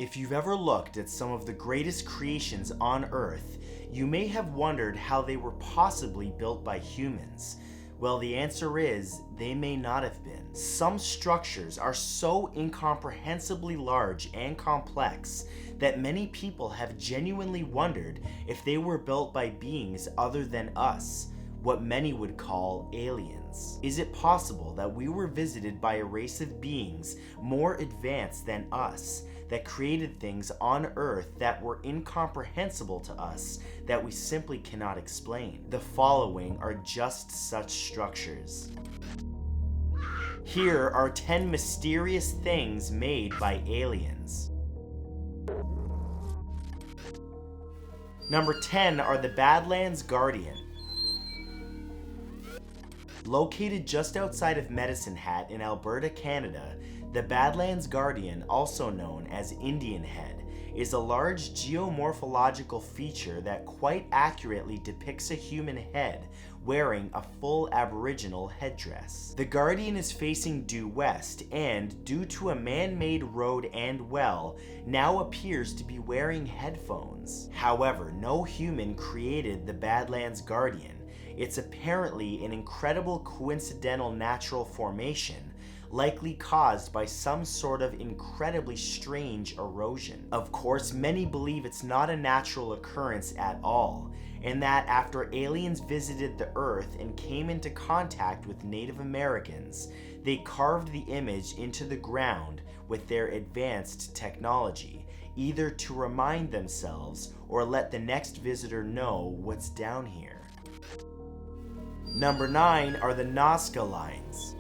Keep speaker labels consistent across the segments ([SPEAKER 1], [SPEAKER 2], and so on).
[SPEAKER 1] If you've ever looked at some of the greatest creations on Earth, you may have wondered how they were possibly built by humans. Well, the answer is, they may not have been. Some structures are so incomprehensibly large and complex that many people have genuinely wondered if they were built by beings other than us, what many would call aliens. Is it possible that we were visited by a race of beings more advanced than us, that created things on Earth that were incomprehensible to us, that we simply cannot explain? The following are just such structures. Here are 10 mysterious things made by aliens. Number 10 are the Badlands Guardian. Located just outside of Medicine Hat in Alberta, Canada, the Badlands Guardian, also known as Indian Head, is a large geomorphological feature that quite accurately depicts a human head wearing a full Aboriginal headdress. The Guardian is facing due west and, due to a man-made road and well, now appears to be wearing headphones. However, no human created the Badlands Guardian. It's apparently an incredible coincidental natural formation, likely caused by some sort of incredibly strange erosion. Of course, many believe it's not a natural occurrence at all, and that after aliens visited the Earth and came into contact with Native Americans, they carved the image into the ground with their advanced technology, either to remind themselves or let the next visitor know what's down here. Number 9 are the Nazca Lines.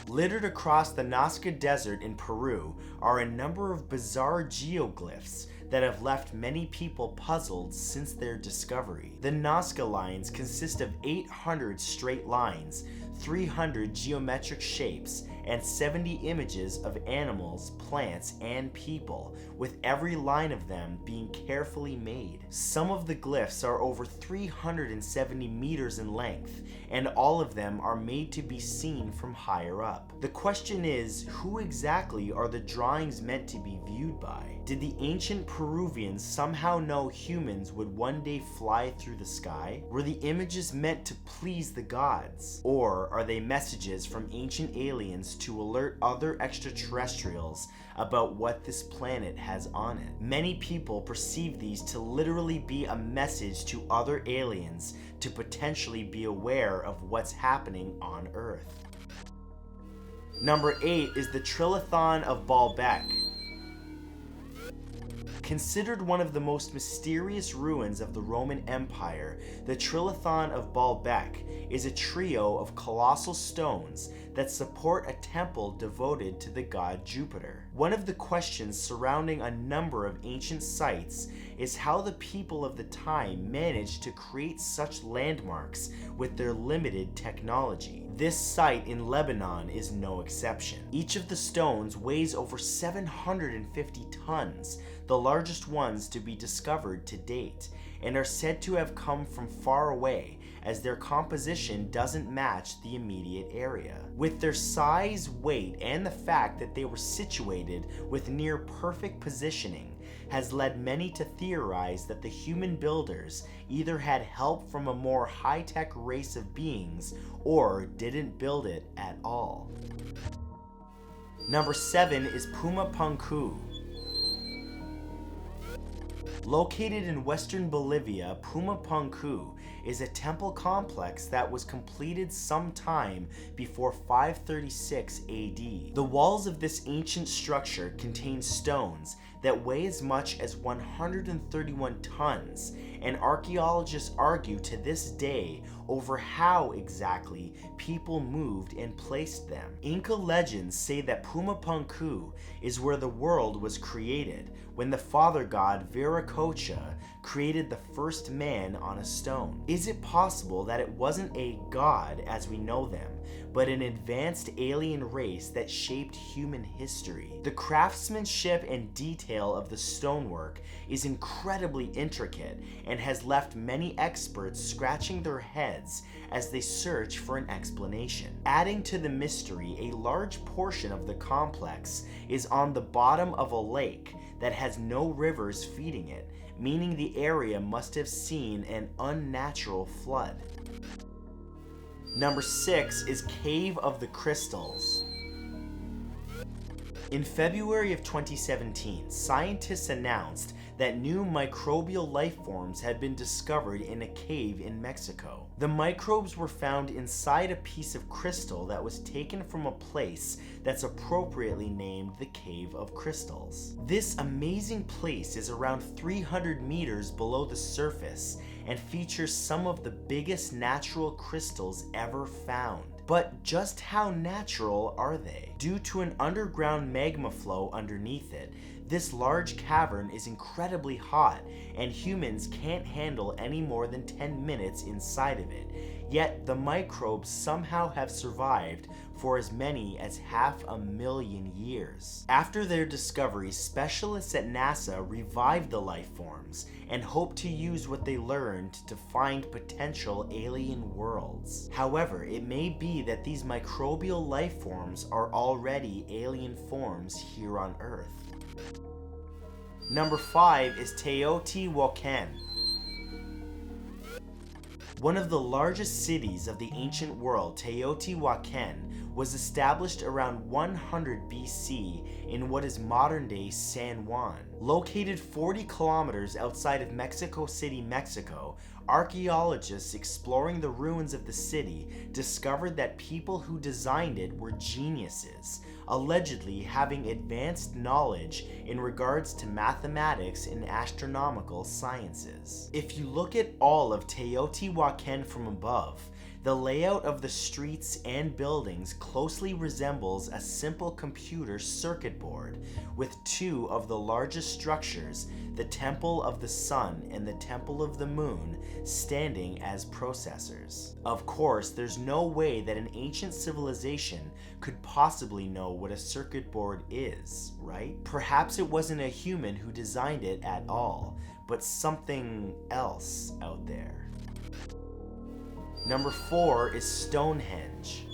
[SPEAKER 1] Littered across the Nazca Desert in Peru are a number of bizarre geoglyphs that have left many people puzzled since their discovery. The Nazca Lines consist of 800 straight lines, 300 geometric shapes, and 70 images of animals, plants, and people, with every line of them being carefully made. Some of the glyphs are over 370 meters in length, and all of them are made to be seen from higher up. The question is, who exactly are the drawings meant to be viewed by? Did the ancient Peruvians somehow know humans would one day fly through the sky? Were the images meant to please the gods? Or are they messages from ancient aliens to alert other extraterrestrials about what this planet has on it? Many people perceive these to literally be a message to other aliens to potentially be aware of what's happening on Earth. Number 8 is the Trilithon of Babel. Considered one of the most mysterious ruins of the Roman Empire, the Trilithon of Babel is a trio of colossal stones that support a temple devoted to the god Jupiter. One of the questions surrounding a number of ancient sites is how the people of the time managed to create such landmarks with their limited technology. This site in Lebanon is no exception. Each of the stones weighs over 750 tons, the largest ones to be discovered to date, and are said to have come from far away, as their composition doesn't match the immediate area. With their size, weight, and the fact that they were situated with near perfect positioning, has led many to theorize that the human builders either had help from a more high-tech race of beings or didn't build it at all. Number 7 is Pumapunku. Located in western Bolivia, Pumapunku is a temple complex that was completed sometime before 536 AD. The walls of this ancient structure contain stones that weigh as much as 131 tons, and archaeologists argue to this day over how exactly people moved and placed them. Inca legends say that Pumapunku is where the world was created, when the father god Viracocha created the first man on a stone. Is it possible that it wasn't a god as we know them, but an advanced alien race that shaped human history? The craftsmanship and detail of the stonework is incredibly intricate and has left many experts scratching their heads as they search for an explanation. Adding to the mystery, a large portion of the complex is on the bottom of a lake that has no rivers feeding it, meaning the area must have seen an unnatural flood. Number 6 is Cave of the Crystals. In February of 2017, scientists announced that new microbial life forms had been discovered in a cave in Mexico. The microbes were found inside a piece of crystal that was taken from a place that's appropriately named the Cave of Crystals. This amazing place is around 300 meters below the surface and features some of the biggest natural crystals ever found. But just how natural are they? Due to an underground magma flow underneath it, this large cavern is incredibly hot, and humans can't handle any more than 10 minutes inside of it. Yet the microbes somehow have survived for as many as 500,000 years. After their discovery, specialists at NASA revived the life forms and hope to use what they learned to find potential alien worlds. However, it may be that these microbial life forms are already alien forms here on Earth. Number 5 is Teotihuacan. One of the largest cities of the ancient world, Teotihuacan, was established around 100 BC in what is modern-day San Juan. Located 40 kilometers outside of Mexico City, Mexico, archaeologists exploring the ruins of the city discovered that people who designed it were geniuses, allegedly having advanced knowledge in regards to mathematics and astronomical sciences. If you look at all of Teotihuacan from above, the layout of the streets and buildings closely resembles a simple computer circuit board, with two of the largest structures, the Temple of the Sun and the Temple of the Moon, standing as processors. Of course, there's no way that an ancient civilization could possibly know what a circuit board is, right? Perhaps it wasn't a human who designed it at all, but something else out there. Number 4 is Stonehenge.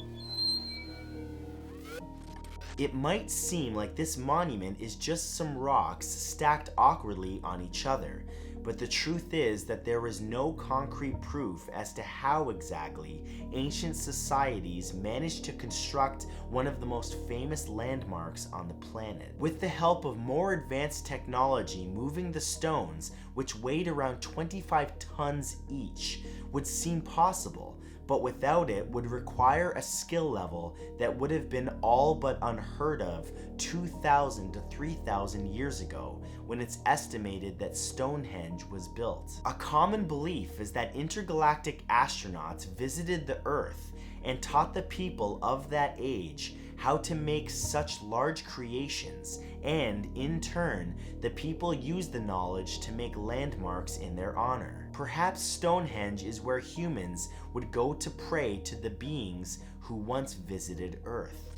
[SPEAKER 1] It might seem like this monument is just some rocks stacked awkwardly on each other, but the truth is that there is no concrete proof as to how exactly ancient societies managed to construct one of the most famous landmarks on the planet. With the help of more advanced technology, moving the stones, which weighed around 25 tons each, would seem possible, but without it would require a skill level that would have been all but unheard of 2,000 to 3,000 years ago, when it's estimated that Stonehenge was built. A common belief is that intergalactic astronauts visited the Earth and taught the people of that age how to make such large creations, and in turn, the people used the knowledge to make landmarks in their honor. Perhaps Stonehenge is where humans would go to pray to the beings who once visited Earth.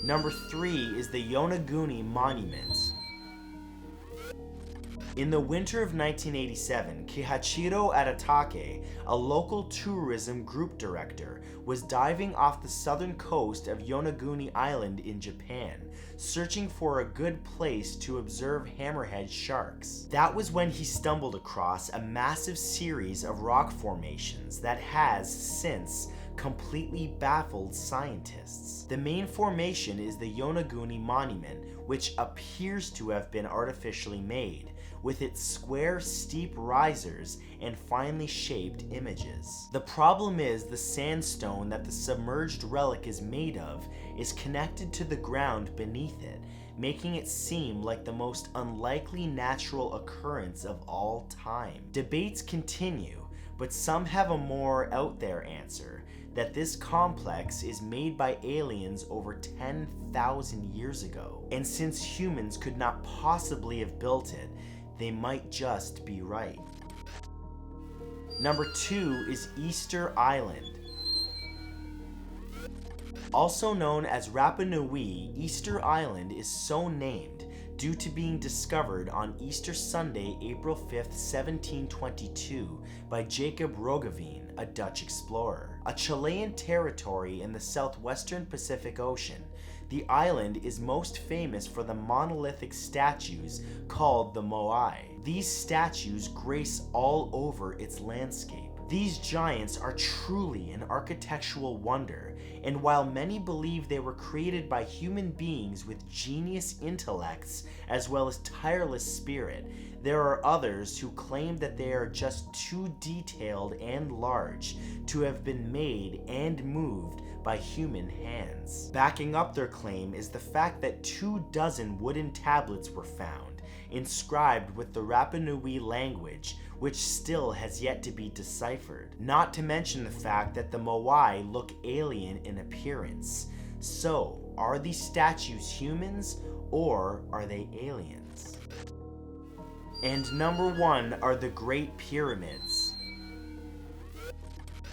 [SPEAKER 1] Number 3 is the Yonaguni Monument. In the winter of 1987, Kihachiro Adatake, a local tourism group director, was diving off the southern coast of Yonaguni Island in Japan, searching for a good place to observe hammerhead sharks. That was when he stumbled across a massive series of rock formations that has since completely baffled scientists. The main formation is the Yonaguni Monument, which appears to have been artificially made, with its square, steep risers and finely shaped images. The problem is the sandstone that the submerged relic is made of is connected to the ground beneath it, making it seem like the most unlikely natural occurrence of all time. Debates continue, but some have a more out there answer, that this complex is made by aliens over 10,000 years ago. And since humans could not possibly have built it, they might just be right. Number 2 is Easter Island. Also known as Rapa Nui, Easter Island is so named due to being discovered on Easter Sunday, April 5th, 1722 by Jacob Roggeveen, a Dutch explorer. A Chilean territory in the southwestern Pacific Ocean, the island is most famous for the monolithic statues called the Moai. These statues grace all over its landscape. These giants are truly an architectural wonder, and while many believe they were created by human beings with genius intellects as well as tireless spirit, there are others who claim that they are just too detailed and large to have been made and moved by human hands. Backing up their claim is the fact that 24 wooden tablets were found, inscribed with the Rapa Nui language, which still has yet to be deciphered. Not to mention the fact that the Moai look alien in appearance. So, are these statues humans, or are they aliens? And number 1 are the Great Pyramids.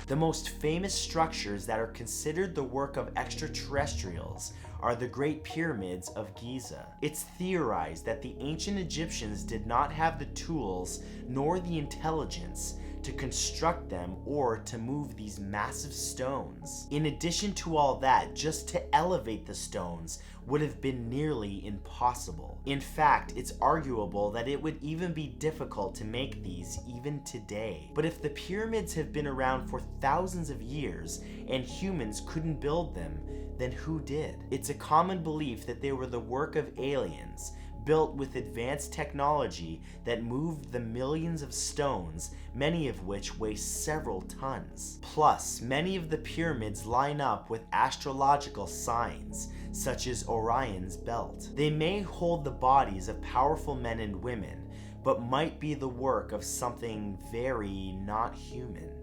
[SPEAKER 1] The most famous structures that are considered the work of extraterrestrials are the Great Pyramids of Giza. It's theorized that the ancient Egyptians did not have the tools nor the intelligence to construct them or to move these massive stones. In addition to all that, just to elevate the stones would have been nearly impossible. In fact, it's arguable that it would even be difficult to make these even today. But if the pyramids have been around for thousands of years and humans couldn't build them, then who did? It's a common belief that they were the work of aliens, built with advanced technology that moved the millions of stones, many of which weigh several tons. Plus, many of the pyramids line up with astrological signs, such as Orion's belt. They may hold the bodies of powerful men and women, but might be the work of something very not human.